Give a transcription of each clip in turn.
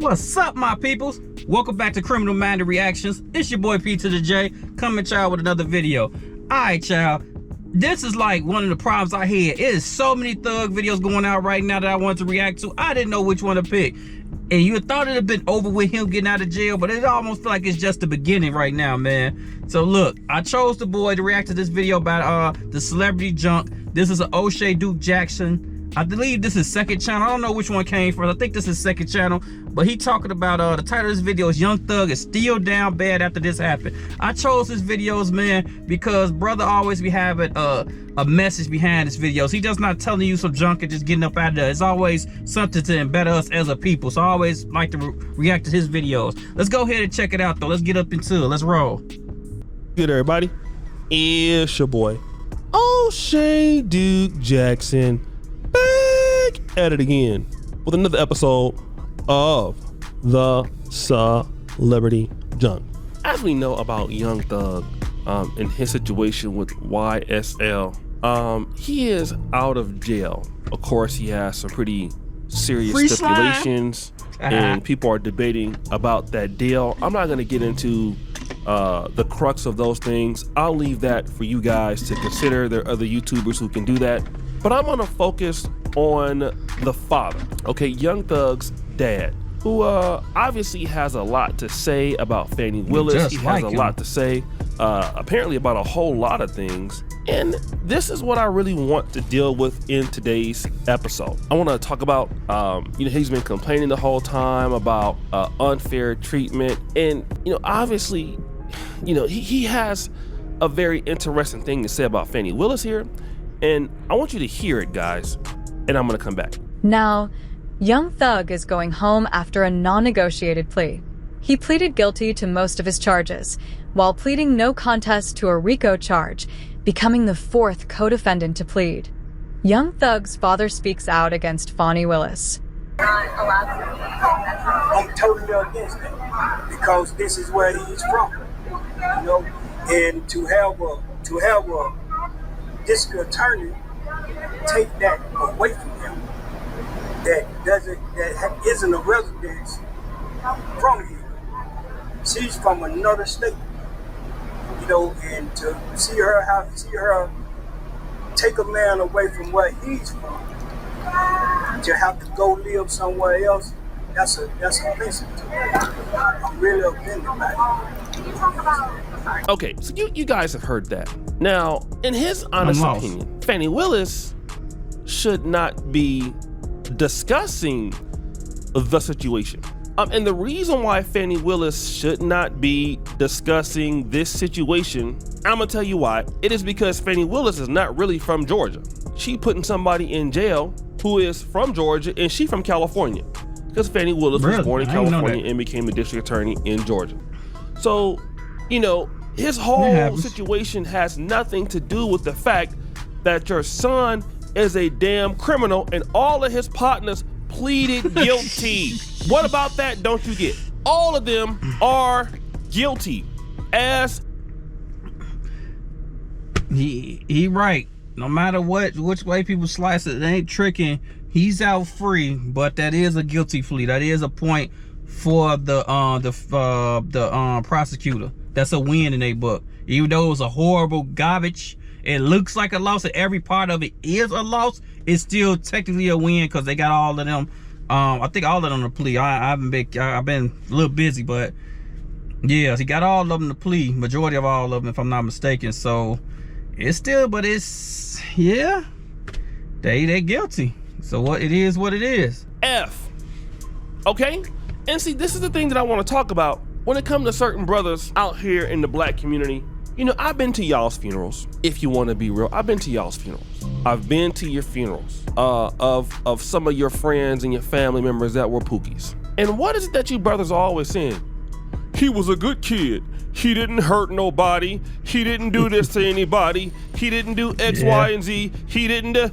What's up, my peoples? Welcome back to Criminal Minded Reactions. It's your boy P to the J, coming y'all with another video. Alright, y'all. This is like one of the problems I had. It is so many thug videos going out right now that I wanted to react to. I didn't know which one to pick. And you thought it'd have been over with him getting out of jail, but it almost feel like it's just the beginning right now, man. So look, I chose the boy to react to this video about the celebrity junk. This is an O'Shea Duke Jackson. I believe this is second channel. I don't know which one came first. I think this is second channel. But he talking about the title of this video is Young Thug is still down bad after this happened. I chose his videos, man, because brother always be having a message behind his videos. He just not telling you some junk and just getting up out of there. It's always something to better us as a people. So I always like to react to his videos. Let's go ahead and check it out though. Let's get up into it. Let's roll. Good, everybody. It's your boy O'Shea Duke Jackson, back at it again with another episode of the Celebrity Junk. As we know about Young Thug and his situation with YSL, he is out of jail. Of course, he has some pretty serious stipulations and people are debating about that deal. I'm not going to get into the crux of those things. I'll leave that for you guys to consider. There are other YouTubers who can do that, but I'm going to focus on the father, okay, Young Thug's dad, who obviously has a lot to say about Fannie Willis. He has a lot to say apparently about a whole lot of things, and this is what I really want to deal with in today's episode. I want to talk about you know, he's been complaining the whole time about unfair treatment, and you know, obviously, you know, he has a very interesting thing to say about Fannie Willis here, and I want you to hear it, guys, and I'm gonna come back. Now, Young Thug is going home after a non-negotiated plea. He pleaded guilty to most of his charges, while pleading no contest to a RICO charge, becoming the fourth co-defendant to plead. Young Thug's father speaks out against Fannie Willis. I'm totally against that because this is where he's from, you know, and to have a district attorney take that away from him that isn't a resident from here. She's from another state, you know, and to see her take a man away from where he's from, to have to go live somewhere else, that's offensive to me. I'm really offended by it. Okay, so you guys have heard that. Now, in his honest opinion, Fannie Willis should not be discussing the situation. And the reason why Fannie Willis should not be discussing this situation, I'm gonna tell you why. It is because Fannie Willis is not really from Georgia. She putting somebody in jail who is from Georgia, and she from California. Because Fannie Willis was born in California and became the district attorney in Georgia. So, you know, his whole situation has nothing to do with the fact that your son is a damn criminal and all of his partners pleaded guilty. What about that don't you get? All of them are guilty as he right. No matter which way people slice it, they ain't tricking. He's out free, but that is a guilty plea. That is a point for the prosecutor. That's a win in their book. Even though it was a horrible garbage, it looks like a loss, and every part of it is a loss, it's still technically a win because they got all of them. I think all of them to plea. I've been a little busy, but yeah, he got all of them to plea. Majority of all of them, if I'm not mistaken. So it's still, but it's, yeah, they guilty. So what it is, what it is. F. Okay? And see, this is the thing that I want to talk about when it comes to certain brothers out here in the black community. You know, I've been to y'all's funerals. If you want to be real, I've been to y'all's funerals. I've been to your funerals of some of your friends and your family members that were pookies. And what is it that you brothers are always saying? He was a good kid. He didn't hurt nobody. He didn't do this to anybody. He didn't do X, Y, and Z. He didn't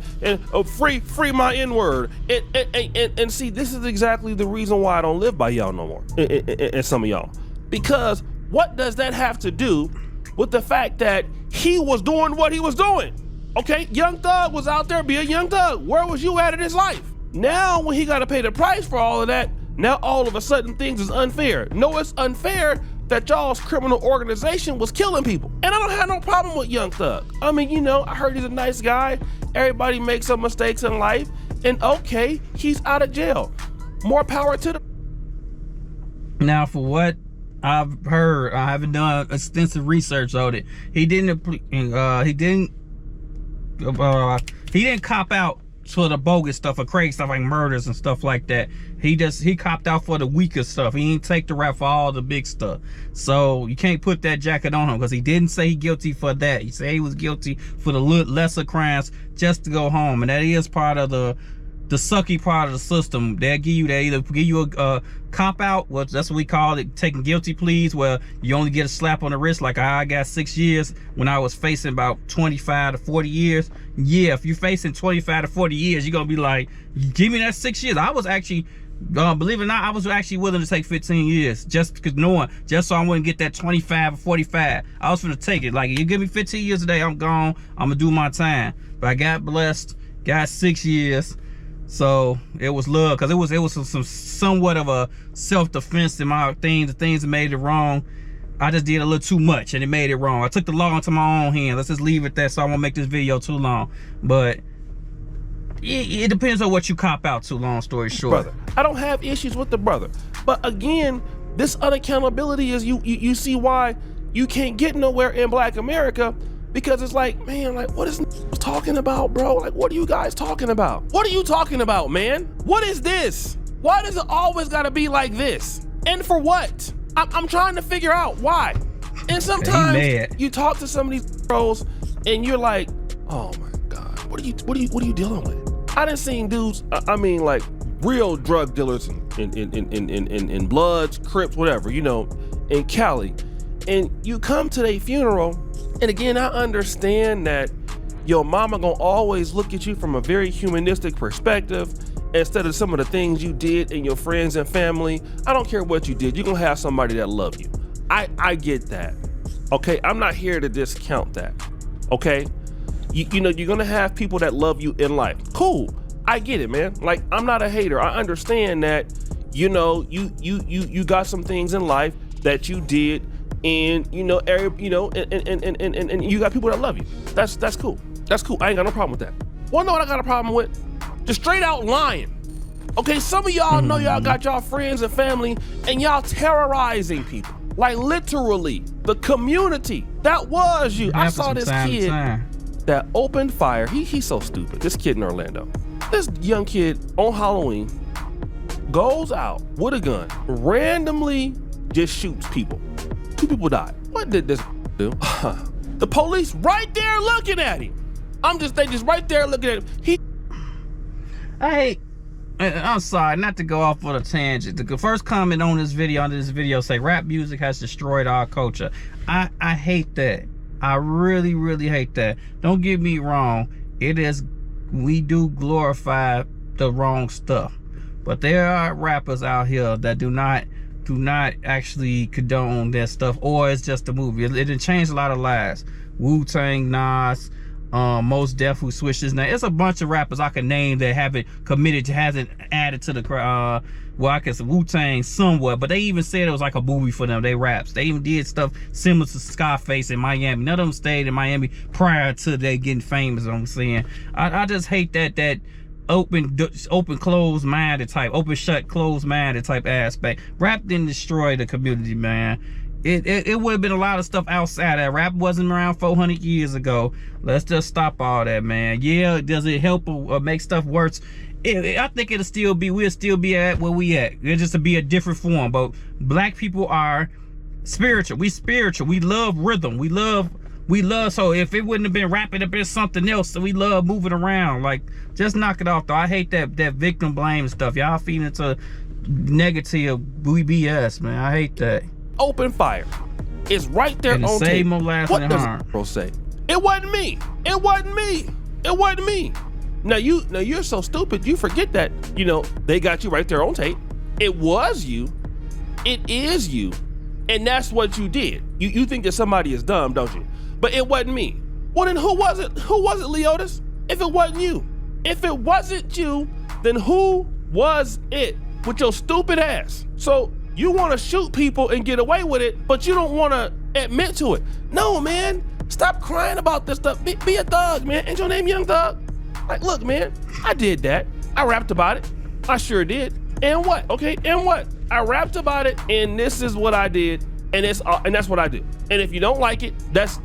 free my N-word. And see, this is exactly the reason why I don't live by y'all no more. And some of y'all, because what does that have to do with the fact that he was doing what he was doing? Okay, Young Thug was out there being Young Thug. Where was you at in his life? Now, when he got to pay the price for all of that, Now all of a sudden things is unfair. No, it's unfair that y'all's criminal organization was killing people. And I don't have no problem with Young Thug. I mean, you know, I heard he's a nice guy. Everybody makes some mistakes in life. And okay, he's out of jail. More power to the... Now, for what I've heard, I haven't done extensive research on it. He didn't cop out for the bogus stuff or crazy stuff like murders and stuff like that. He copped out for the weaker stuff. He didn't take the rap for all the big stuff. So you can't put that jacket on him because he didn't say he guilty for that. He said he was guilty for the lesser crimes just to go home, and that is part of the sucky part of the system. They either give you a cop out, well, that's what we call it, taking guilty pleas, where you only get a slap on the wrist. Like I got 6 years when I was facing about 25 to 40 years. Yeah, if you're facing 25 to 40 years, you're gonna be like, give me that 6 years. I was actually, believe it or not, I was actually willing to take 15 years just because just so I wouldn't get that 25 or 45. I was gonna take it. Like, you give me 15 years today, I'm gone. I'm gonna do my time. But I got blessed, got 6 years. So it was love, because it was some somewhat of a self-defense in my things. The things that made it wrong, I just did a little too much and it made it wrong. I took the law into my own hands. Let's just leave it there, so I won't make this video too long. But it depends on what you cop out to, long story short. Brother, I don't have issues with the brother. But again, this unaccountability is you see why you can't get nowhere in Black America. Because it's like, man, like, what is talking about, bro? Like, what are you guys talking about? What are you talking about, man? What is this? Why does it always gotta be like this? And for what? I'm trying to figure out why. And sometimes you talk to some of these bros and you're like, oh my God, what are you dealing with? I done seen dudes, I mean, like real drug dealers in Bloods, Crips, whatever, you know, in Cali. And you come to their funeral. And again, I understand that your mama gonna always look at you from a very humanistic perspective instead of some of the things you did in your friends and family. I don't care what you did, you're gonna have somebody that love you. I get that, okay? I'm not here to discount that, okay? You know, you're gonna have people that love you in life. Cool, I get it, man. Like, I'm not a hater. I understand that, you know, you got some things in life that you did, and you know, and you got people that love you. That's cool. That's cool. I ain't got no problem with that. Well, know what I got a problem with? Just straight out lying. Okay, some of y'all know y'all got y'all friends and family, and y'all terrorizing people. Like literally, the community. That was you. I saw this kid that opened fire. He's so stupid. This kid in Orlando. This young kid on Halloween goes out with a gun, randomly just shoots people. 2 people died. What did this do? The police right there looking at him. They just right there looking at him. I'm sorry, not to go off on a tangent. The first comment on this video say rap music has destroyed our culture. I hate that. I really, really hate that. Don't get me wrong. We do glorify the wrong stuff. But there are rappers out here that do not actually condone that stuff, or it's just a movie. It done changed a lot of lives. Wu-Tang, Nas, Mos Def, who switched his name. It's a bunch of rappers I can name that hasn't added to the crowd. Well, I guess Wu-Tang somewhat, but they even said it was like a movie for them. They raps. They even did stuff similar to Scarface in Miami. None of them stayed in Miami prior to they getting famous. I'm saying, I just hate that open closed minded type, open shut closed minded type aspect. Rap didn't destroy the community, man. It would have been a lot of stuff outside that. Rap wasn't around 400 years ago. Let's just stop all that, man. Yeah, does it help or make stuff worse? I think we'll still be at where we at. It'll just be a different form. But Black people are spiritual. We spiritual. We love rhythm. We love. So if it wouldn't have been rap, it'd have been something else. So we love moving around. Like, just knock it off, though. I hate that victim blame stuff. Y'all feeding into negative BS, man. I hate that. Open fire. It's right there on tape. What does bro say? It wasn't me. It wasn't me. It wasn't me. Now you're so stupid. You forget that, you know, they got you right there on tape. It was you. It is you. And that's what you did. You think that somebody is dumb, don't you? But it wasn't me. Well, then who was it? Who was it, Leotis? If it wasn't you. If it wasn't you, then who was it? with your stupid ass. So you want to shoot people and get away with it, but you don't want to admit to it. No, man, stop crying about this stuff. Be a thug, man. Ain't your name Young Thug? Like, look, man, I did that. I rapped about it. I sure did. And what? Okay, and what? I rapped about it, and this is what I did, and that's what I do. And if you don't like it, that's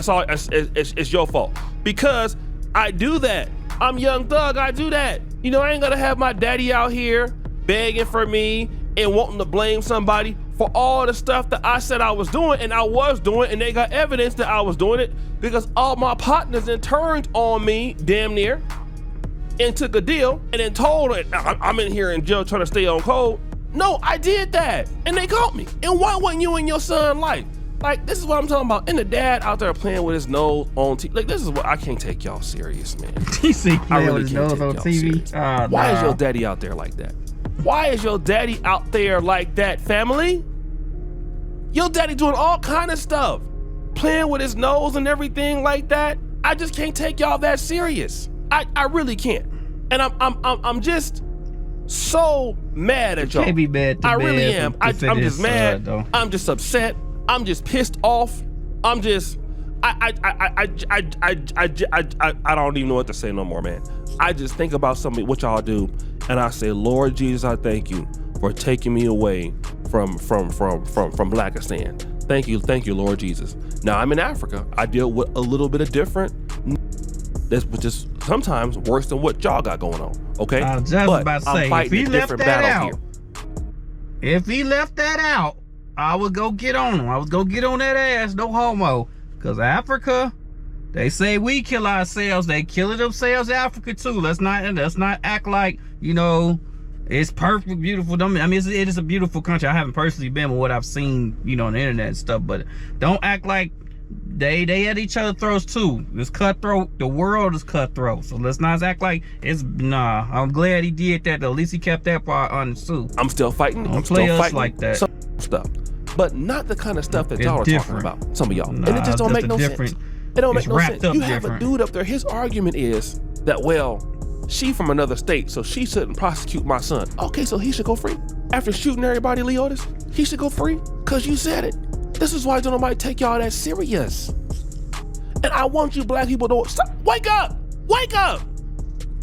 all. It's your fault, because I do that. I'm Young Thug. I do that. You know, I ain't gonna have my daddy out here begging for me and wanting to blame somebody for all the stuff that I said I was doing, and I was doing, and they got evidence that I was doing it, because all my partners then turned on me damn near and took a deal and then told it, I'm in here in jail trying to stay on code. No, I did that, and they caught me. And why wasn't you in your son's life? Like, this is what I'm talking about. And the dad out there playing with his nose on TV. Like, this is what I can't take y'all serious, man. He see I playing really with his can't nose take on y'all TV. serious. Why is your daddy out there like that? Why is your daddy out there like that, family? Your daddy doing all kind of stuff, playing with his nose and everything like that. I just can't take y'all that serious. I really can't. And I'm just so mad at y'all. Can't be mad to I really bad am. to I'm fit his just mad. though. I'm just upset. I'm just pissed off. I'm just I don't even know what to say no more, man. I just think about something what y'all do, and I say, Lord Jesus, I thank you for taking me away from Blackistan. Thank you, Lord Jesus. Now I'm in Africa. I deal with a little bit of different. That's just sometimes worse than what y'all got going on. Okay, I was just about to say, if he left that out, I would go get on him. I would go get on that ass, no homo. Cause Africa, they say we kill ourselves. They killing themselves. Africa too. Let's not act like, you know, it's perfect, beautiful. I mean, it is a beautiful country. I haven't personally been, but what I've seen, you know, on the internet and stuff. But don't act like they at each other's throats too. It's cutthroat. The world is cutthroat. So let's not act like it's nah. I'm glad he did that. At least he kept that part honest too. I'm still fighting. Don't I'm play still us fighting like that. some stuff, but not the kind of stuff that It's y'all are different. talking about. Some of y'all, Nah, and it just don't that's make no different. sense. It don't It's make no wrapped sense. up You have different. a dude up there. His argument is that, well, she from another state, so she shouldn't prosecute my son. Okay, so he should go free after shooting everybody, Leotis. He should go free because you said it. This is why don't nobody take y'all that serious. And I want you black people to stop. Wake up! Wake up!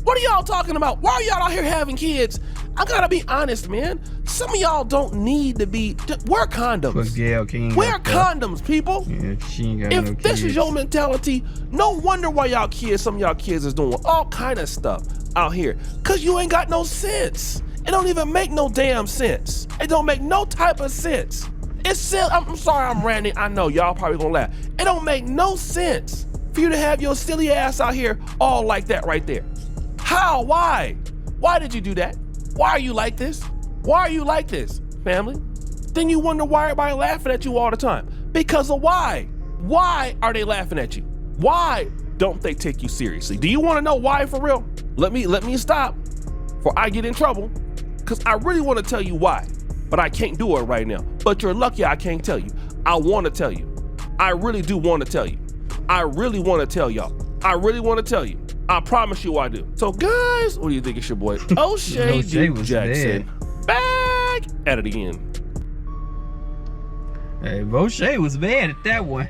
What are y'all talking about? Why are y'all out here having kids? I gotta be honest, man. Some of y'all don't need to be. Wear condoms. Gail King Wear condoms, people. Yeah, she ain't got no If this kids. is your mentality, no wonder why y'all kids, some of y'all kids is doing all kind of stuff out here. Cause you ain't got no sense. It don't even make no damn sense. It don't make no type of sense. It's silly. I'm sorry I'm ranting. I know y'all probably gonna laugh. It don't make no sense for you to have your silly ass out here all like that right there. How? Why? Why did you do that? Why are you like this? Why are you like this, family? Then you wonder why everybody laughing at you all the time. Because of why? Why are they laughing at you? Why don't they take you seriously? Do you want to know why for real? Let me stop before I get in trouble, because I really want to tell you why, but I can't do it right now. But you're lucky I can't tell you. I want to tell you. I really do want to tell you. I really want to tell y'all. I really want to tell you. I promise you I do. So guys, what do you think? It's your boy O'Shea Duke Jackson. Back at it again. Hey, O'Shea was mad at that one.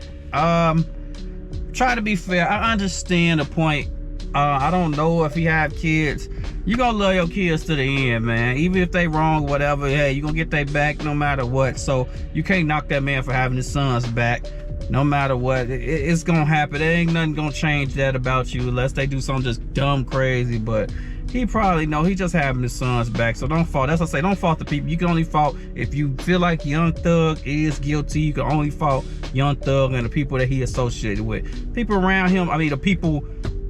Try to be fair. I understand the point. I don't know if he have kids. You gonna love your kids to the end, man. Even if they wrong, whatever. Hey, you gonna get their back no matter what. So you can't knock that man for having his sons back. No matter what, it's gonna happen. There ain't nothing gonna change that about you unless they do something just dumb crazy. But he probably know he just having his sons back. So don't fault. That's what I say. Don't fault the people. You can only fault if you feel like Young Thug is guilty. You can only fault Young Thug and the people that he associated with. People around him. I mean, the people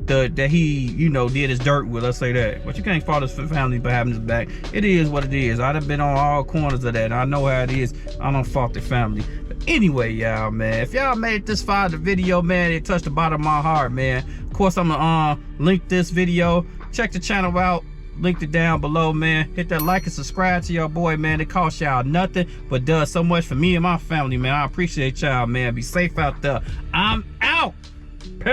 that he, you know, did his dirt with. Let's say that. But you can't fault his family for having his back. It is what it is. I've been on all corners of that. And I know how it is. I don't fault the family. Anyway, y'all, man, if y'all made it this far in the video, man, it touched the bottom of my heart, man. Of course, I'm gonna link this video. Check the channel out. Linked it down below, man. Hit that like and subscribe to your boy, man. It costs y'all nothing, but does so much for me and my family, man. I appreciate y'all, man. Be safe out there. I'm out. Peace.